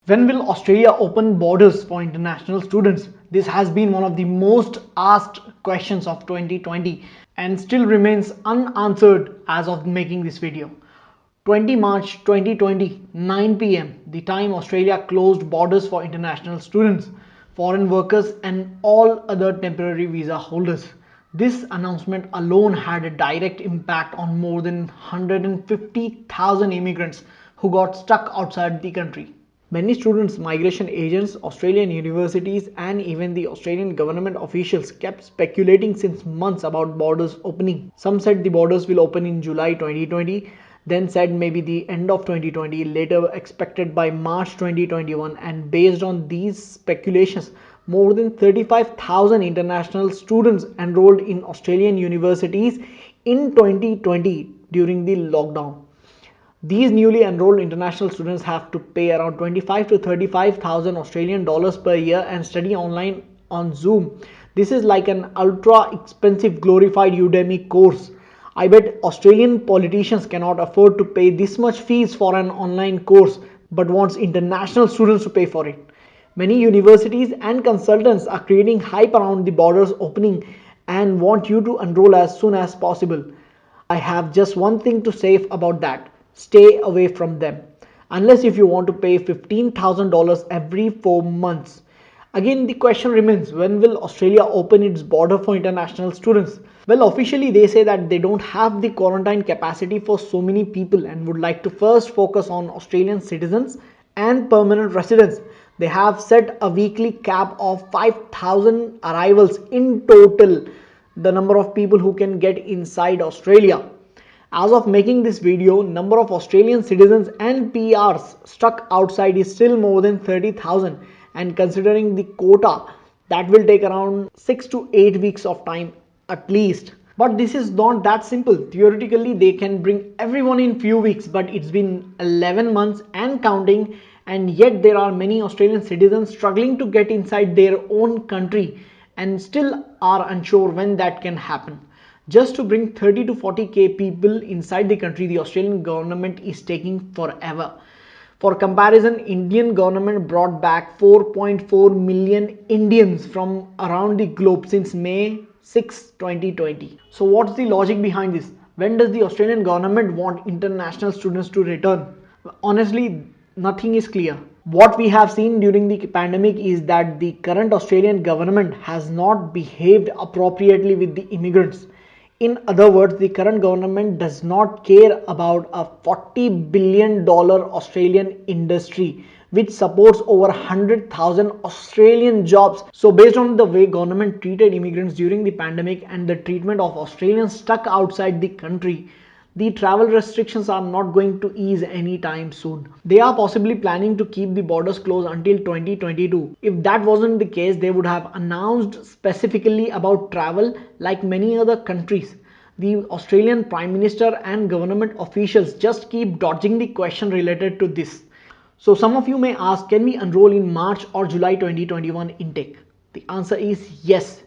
When will Australia open borders for international students? This has been one of the most asked questions of 2020 and still remains unanswered as of making this video. 20 March 2020, 9 pm, the time Australia closed borders for international students, foreign workers, and all other temporary visa holders. This announcement alone had a direct impact on more than 150,000 immigrants who got stuck outside the country. Many students, migration agents, Australian universities, and even the Australian government officials kept speculating since months about borders opening. Some said the borders will open in July 2020, then said maybe the end of 2020, later expected by March 2021, and based on these speculations, more than 35,000 international students enrolled in Australian universities in 2020 during the lockdown. These newly enrolled international students have to pay around 25 to 35,000 Australian dollars per year and study online on Zoom. This is like an ultra expensive glorified Udemy course. I bet Australian politicians cannot afford to pay this much fees for an online course but wants international students to pay for it. Many universities and consultants are creating hype around the borders opening and want you to enroll as soon as possible. I have just one thing to say about that. Stay away from them. Unless if you want to pay $15,000 every 4 months. Again, the question remains, when will Australia open its border for international students? Well, officially they say that they don't have the quarantine capacity for so many people and would like to first focus on Australian citizens and permanent residents. They have set a weekly cap of 5,000 arrivals in total, the number of people who can get inside Australia. As of making this video, number of Australian citizens and PRs stuck outside is still more than 30,000, and considering the quota, that will take around 6 to 8 weeks of time at least. But this is not that simple. Theoretically, they can bring everyone in few weeks, but it's been 11 months and counting, and yet there are many Australian citizens struggling to get inside their own country and still are unsure when that can happen. Just to bring 30 to 40k people inside the country, the Australian government is taking forever. For comparison, Indian government brought back 4.4 million Indians from around the globe since May 6, 2020. So what's the logic behind this? When does the Australian government want international students to return? Honestly, nothing is clear. What we have seen during the pandemic is that the current Australian government has not behaved appropriately with the immigrants. In other words, the current government does not care about a $40 billion Australian industry which supports over 100,000 Australian jobs. So based on the way government treated immigrants during the pandemic and the treatment of Australians stuck outside the country, the travel restrictions are not going to ease anytime soon. They are possibly planning to keep the borders closed until 2022. If that wasn't the case, they would have announced specifically about travel like many other countries. The Australian Prime Minister and government officials just keep dodging the question related to this. So some of you may ask, can we enroll in March or July 2021 intake? The answer is yes,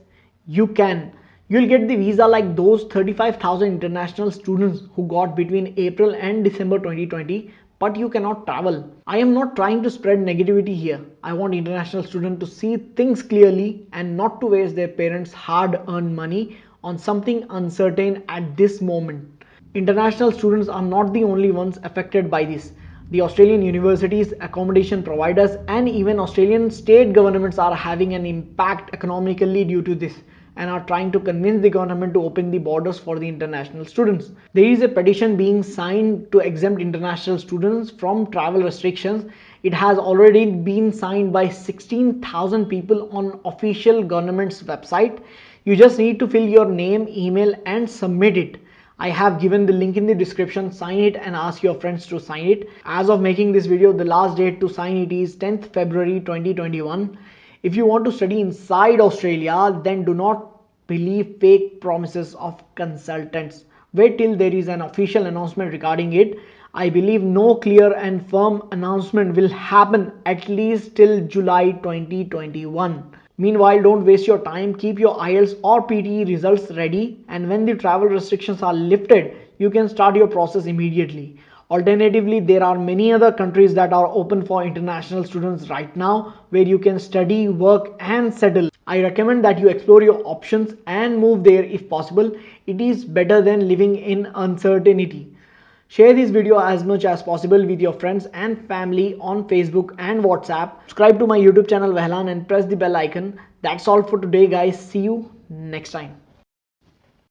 you can. You'll get the visa like those 35,000 international students who got between April and December 2020, but you cannot travel. I am not trying to spread negativity here. I want international students to see things clearly and not to waste their parents' hard-earned money on something uncertain at this moment. International students are not the only ones affected by this. The Australian universities, accommodation providers, and even Australian state governments are having an impact economically due to this, and are trying to convince the government to open the borders for the international students. There is a petition being signed to exempt international students from travel restrictions. It has already been signed by 16,000 people on official government's website. You just need to fill your name, email, and submit it. I have given the link in the description. Sign it and ask your friends to sign it. As of making this video, the last date to sign it is 10th February 2021. If you want to study inside Australia, then do not believe fake promises of consultants. Wait till there is an official announcement regarding it. I believe no clear and firm announcement will happen at least till July 2021. Meanwhile, don't waste your time. Keep your IELTS or PTE results ready, and when the travel restrictions are lifted, you can start your process immediately. Alternatively, there are many other countries that are open for international students right now where you can study, work and settle. I recommend that you explore your options and move there if possible. It is better than living in uncertainty. Share this video as much as possible with your friends and family on Facebook and WhatsApp. Subscribe to my YouTube channel Vehlan and press the bell icon. That's all for today guys. See you next time.